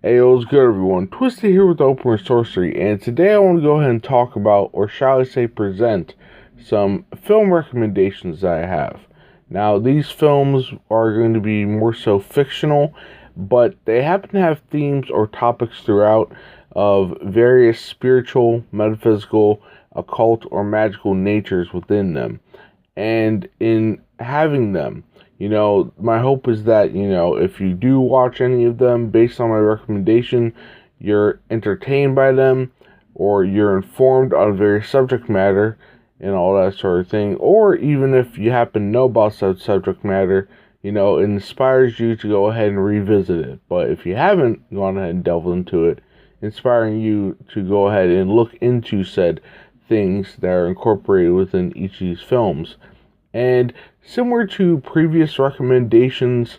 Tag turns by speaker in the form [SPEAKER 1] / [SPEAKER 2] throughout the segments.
[SPEAKER 1] Hey, what's good, everyone? Twisted here with Open Sorcery, and today I want to go ahead and talk about, or shall I say present, some film recommendations that I have. Now, these films are going to be more so fictional, but they happen to have themes or topics throughout of various spiritual, metaphysical, occult, or magical natures within them. And in having them, my hope is that, if you do watch any of them based on my recommendation, you're entertained by them, or you're informed on various subject matter and all that sort of thing, or even if you happen to know about such subject matter, it inspires you to go ahead and revisit it. But if you haven't gone ahead and delved into it, inspiring you to go ahead and look into said things that are incorporated within each of these films. And similar to previous recommendations,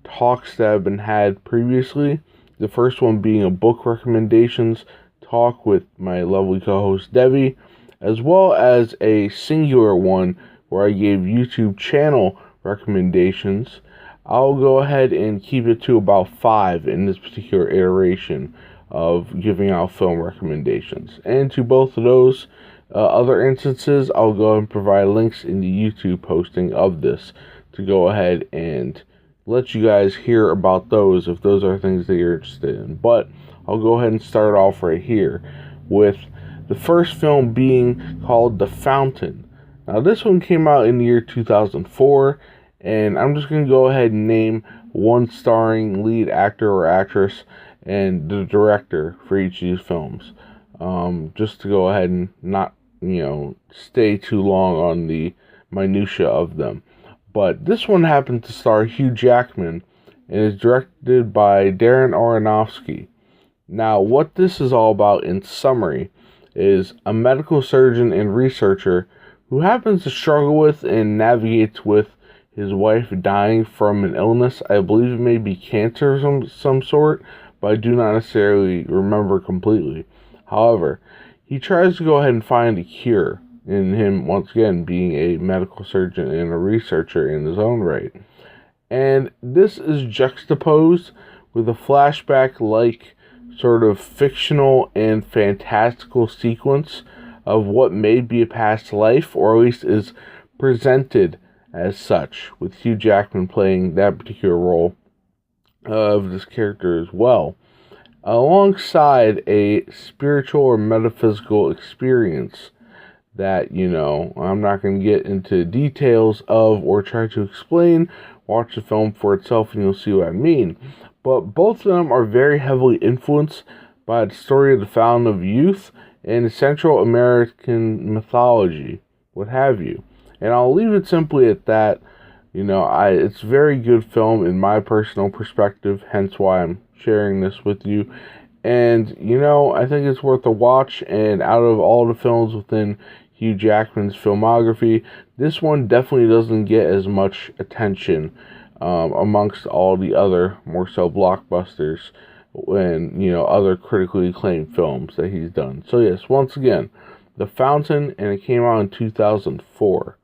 [SPEAKER 1] talks that have been had previously, the first one being a book recommendations talk with my lovely co-host Devi, as well as a singular one where I gave YouTube channel recommendations. I'll go ahead and keep it to about 5 in this particular iteration of giving out film recommendations. And to both of those other instances, I'll go ahead and provide links in the YouTube posting of this to go ahead and let you guys hear about those if those are things that you're interested in. But I'll go ahead and start off right here with the first film being called The Fountain. Now, this one came out in the year 2004, and I'm just going to go ahead and name one starring lead actor or actress and the director for each of these films. Just to go ahead and not, stay too long on the minutia of them. But this one happened to star Hugh Jackman and is directed by Darren Aronofsky. Now, what this is all about in summary is a medical surgeon and researcher who happens to struggle with and navigates with his wife dying from an illness. I believe it may be cancer of some sort, but I do not necessarily remember completely. However, he tries to go ahead and find a cure, in him once again being a medical surgeon and a researcher in his own right. And this is juxtaposed with a flashback-like sort of fictional and fantastical sequence of what may be a past life, or at least is presented as such, with Hugh Jackman playing that particular role of this character as well, alongside a spiritual or metaphysical experience that, I'm not going to get into details of or try to explain. Watch the film for itself and you'll see what I mean. But both of them are very heavily influenced by the story of the fountain of youth and Central American mythology, what have you. And I'll leave it simply at that. It's a very good film in my personal perspective, hence why I'm sharing this with you. And, I think it's worth a watch, and out of all the films within Hugh Jackman's filmography, this one definitely doesn't get as much attention amongst all the other more so blockbusters and, other critically acclaimed films that he's done. So yes, once again, The Fountain, and it came out in 2004.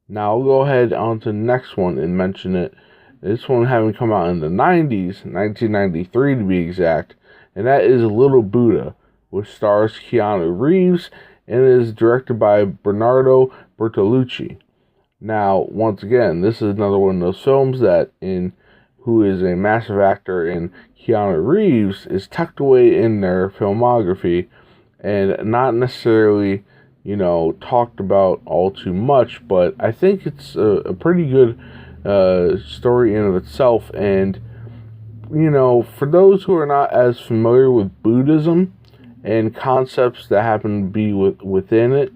[SPEAKER 1] Now I'll go ahead on to the next one and mention it. This one having come out in the 90s, 1993 to be exact, and that is Little Buddha, which stars Keanu Reeves and is directed by Bernardo Bertolucci. Now, once again, this is another one of those films that, who is a massive actor in Keanu Reeves, is tucked away in their filmography and not necessarily talked about all too much, but I think it's a pretty good story in of itself. And for those who are not as familiar with Buddhism and concepts that happen to be within it,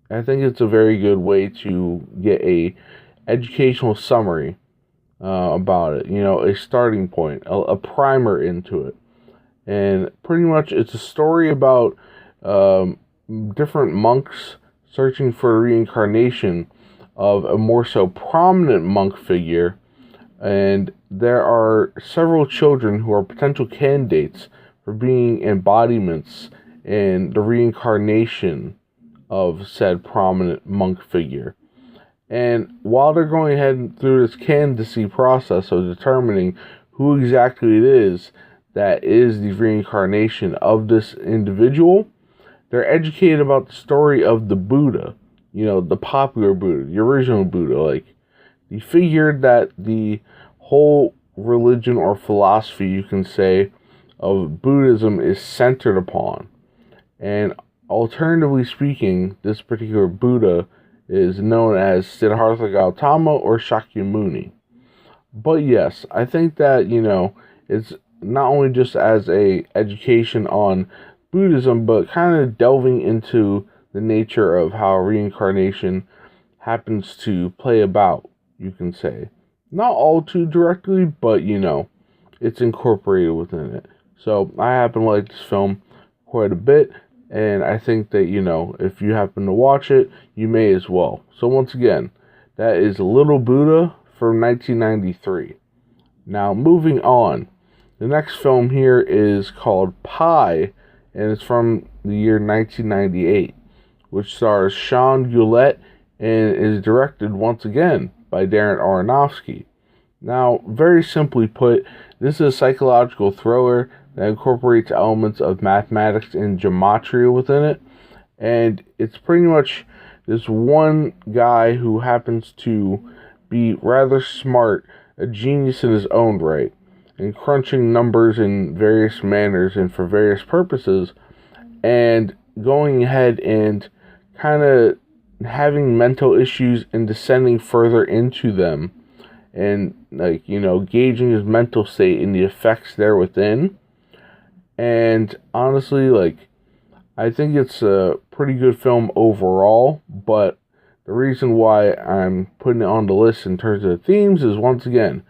[SPEAKER 1] I think it's a very good way to get a educational summary about it, a starting point, a primer into it. And pretty much it's a story about different monks searching for reincarnation of a more so prominent monk figure, and there are several children who are potential candidates for being embodiments in the reincarnation of said prominent monk figure. And while they're going ahead through this candidacy process of determining who exactly it is, that is the reincarnation of this individual. They're educated about the story of the Buddha, the popular Buddha, the original Buddha, like the figure that the whole religion or philosophy, you can say, of Buddhism is centered upon. And alternatively speaking, this particular Buddha is known as Siddhartha Gautama or Shakyamuni. But yes, I think that, it's not only just as a education on Buddhism, but kind of delving into the nature of how reincarnation happens to play about, you can say. Not all too directly, but, it's incorporated within it. So I happen to like this film quite a bit, and I think that, if you happen to watch it, you may as well. So once again, that is Little Buddha from 1993. Now, moving on. The next film here is called Pi, and it's from the year 1998, which stars Sean Goulet and is directed once again by Darren Aronofsky. Now, very simply put, this is a psychological thriller that incorporates elements of mathematics and gematria within it, and it's pretty much this one guy who happens to be rather smart, a genius in his own right, and crunching numbers in various manners and for various purposes, and going ahead and kind of having mental issues and descending further into them, and gauging his mental state and the effects there within. And honestly, I think it's a pretty good film overall, but the reason why I'm putting it on the list in terms of the themes is, once again,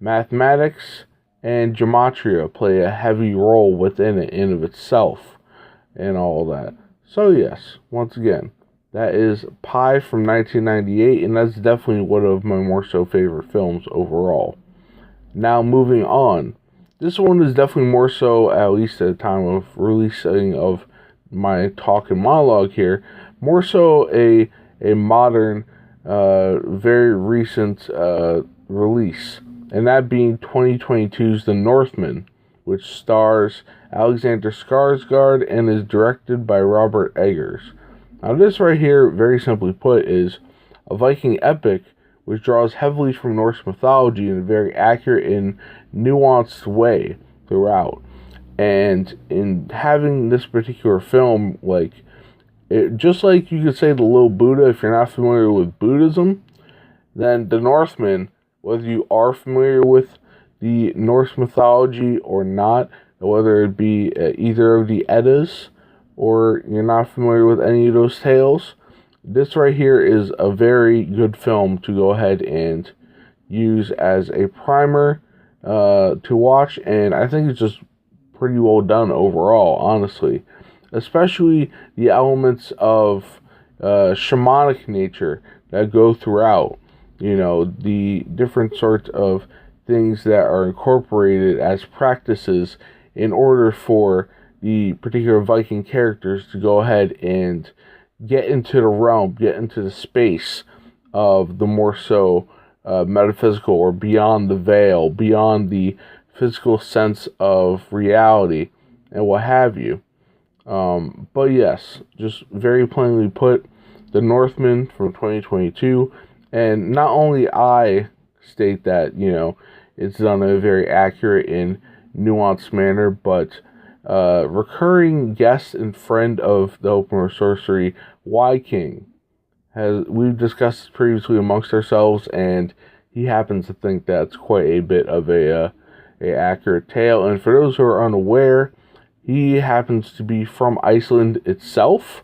[SPEAKER 1] mathematics and gematria play a heavy role within it in of itself and all that. So yes, once again, that is Pi from 1998, and that's definitely one of my more so favorite films overall. Now moving on. This one is definitely more so, at least at the time of releasing of my talk and monologue here, more so a modern, very recent release, and that being 2022's The Northman, which stars Alexander Skarsgård and is directed by Robert Eggers. Now this right here, very simply put, is a Viking epic which draws heavily from Norse mythology in a very accurate and nuanced way throughout. And in having this particular film, just like you could say the Little Buddha, if you're not familiar with Buddhism, then The Northman, whether you are familiar with the Norse mythology or not, whether it be either of the Eddas, or you're not familiar with any of those tales, this right here is a very good film to go ahead and use as a primer to watch, and I think it's just pretty well done overall, honestly. Especially the elements of shamanic nature that go throughout. The different sorts of things that are incorporated as practices in order for the particular Viking characters to go ahead and get into the realm, get into the space of the more so metaphysical, or beyond the veil, beyond the physical sense of reality, and what have you. But yes, just very plainly put, The Northman from 2022, and not only I state that, it's done in a very accurate and nuanced manner, but recurring guest and friend of the Open Sorcery, Y King, we've discussed this previously amongst ourselves, and he happens to think that's quite a bit of a accurate tale. And for those who are unaware, he happens to be from Iceland itself.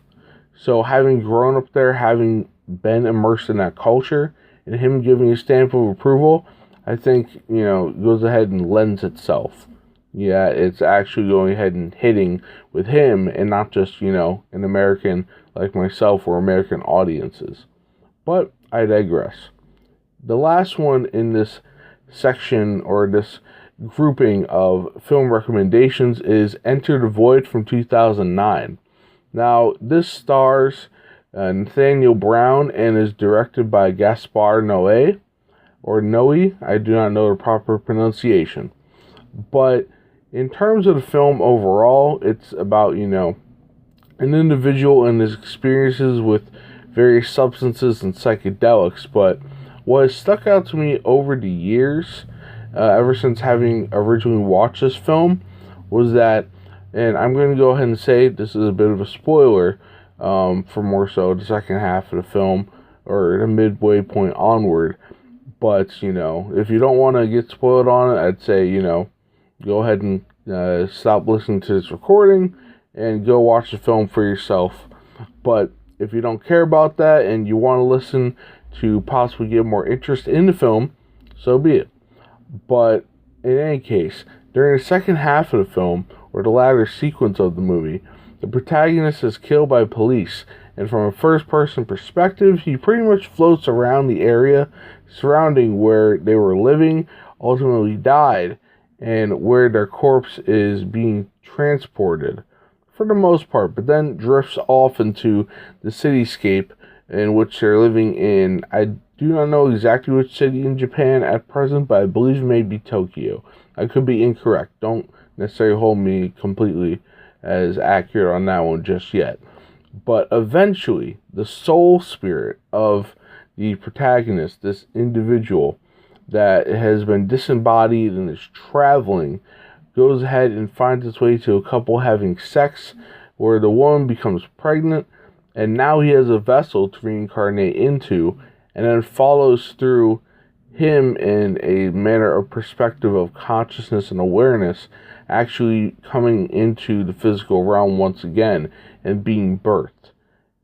[SPEAKER 1] So having grown up there, having been immersed in that culture, and him giving a stamp of approval, I think, goes ahead and lends itself. Yeah, it's actually going ahead and hitting with him, and not just, an American like myself or American audiences. But I digress. The last one in this section, or this grouping of film recommendations, is Enter the Void from 2009. Now, this stars Nathaniel Brown and is directed by Gaspar Noé, or Noe. I do not know the proper pronunciation. But in terms of the film overall, it's about, an individual and his experiences with various substances and psychedelics. But what has stuck out to me over the years, ever since having originally watched this film, was that, and I'm going to go ahead and say this is a bit of a spoiler for more so the second half of the film, or the midway point onward. But, if you don't want to get spoiled on it, I'd say, go ahead and stop listening to this recording and go watch the film for yourself. But if you don't care about that and you want to listen to possibly get more interest in the film, so be it. But in any case, during the second half of the film, or the latter sequence of the movie, the protagonist is killed by police, and from a first-person perspective, he pretty much floats around the area surrounding where they were living, ultimately died, and where their corpse is being transported, for the most part, but then drifts off into the cityscape in which they're living in. I do not know exactly which city in Japan at present, but I believe it may be Tokyo. I could be incorrect. Don't necessarily hold me completely as accurate on that one just yet. But eventually, the soul spirit of the protagonist, this individual that has been disembodied and is traveling, goes ahead and finds its way to a couple having sex, where the woman becomes pregnant, and now he has a vessel to reincarnate into, and then follows through him in a manner of perspective of consciousness and awareness, actually coming into the physical realm once again and being birthed.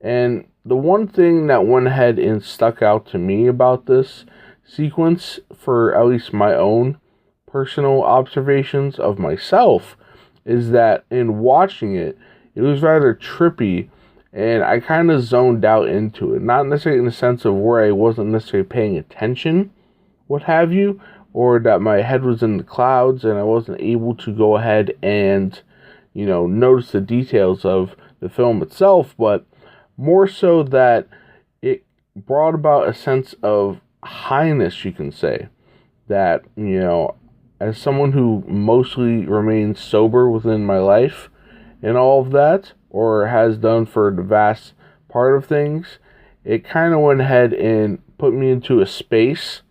[SPEAKER 1] And the one thing that went ahead and stuck out to me about this sequence, for at least my own personal observations of myself, is that in watching it, it was rather trippy, and I kind of zoned out into it. Not necessarily in the sense of where I wasn't necessarily paying attention, what have you, or that my head was in the clouds and I wasn't able to go ahead and, notice the details of the film itself, but more so that it brought about a sense of highness, you can say. That, as someone who mostly remains sober within my life and all of that, or has done for the vast part of things, it kind of went ahead and put me into a space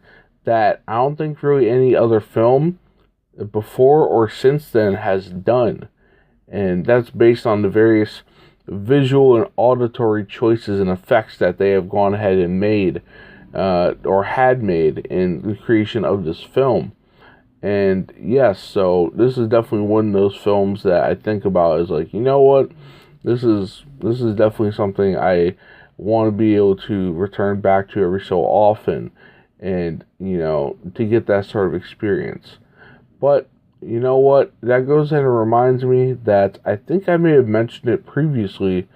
[SPEAKER 1] that I don't think really any other film before or since then has done. And that's based on the various visual and auditory choices and effects that they have gone ahead and made, or had made in the creation of this film. And yes, so this is definitely one of those films that I think about as like, what? This is definitely something I want to be able to return back to every so often, and, to get that sort of experience. But, you know what? That goes ahead and reminds me that I think I may have mentioned it previously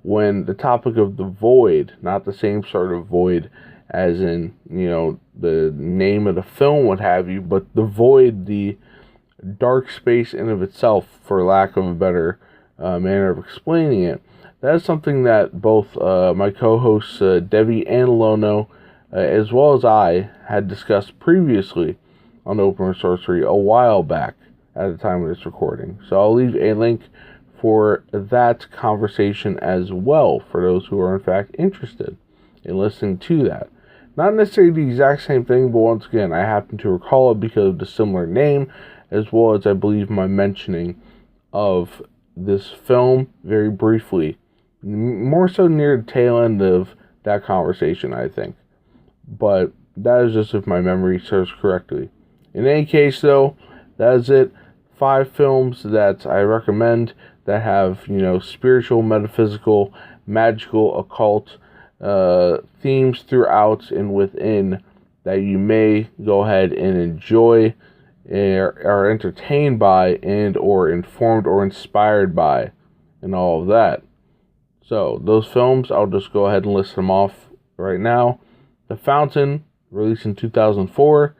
[SPEAKER 1] when the topic of the void, not the same sort of void as in, the name of the film, what have you, but the void, the dark space in of itself, for lack of a better manner of explaining it. That is something that both my co-hosts Devi and Lono, as well as I, had discussed previously on Open Sorcery a while back at the time of this recording. So I'll leave a link for that conversation as well for those who are in fact interested in listening to that. Not necessarily the exact same thing, but once again, I happen to recall it because of the similar name, as well as I believe my mentioning of this film very briefly, more so near the tail end of that conversation, I think. But that is just if my memory serves correctly. In any case, though, that is it. 5 films that I recommend that have, spiritual, metaphysical, magical, occult themes throughout and within that you may go ahead and enjoy, are entertained by, and or informed or inspired by, and all of that. So those films, I'll just go ahead and list them off right now. The Fountain, released in 2004.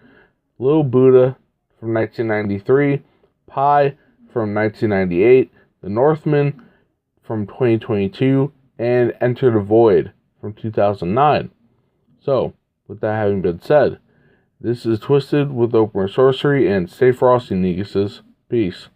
[SPEAKER 1] Little Buddha from 1993. Pi from 1998. The Northman from 2022. And Enter the Void from 2009. So, with that having been said, this is Twisted with Open Sorcery, and stay frosty, Neguses. Peace.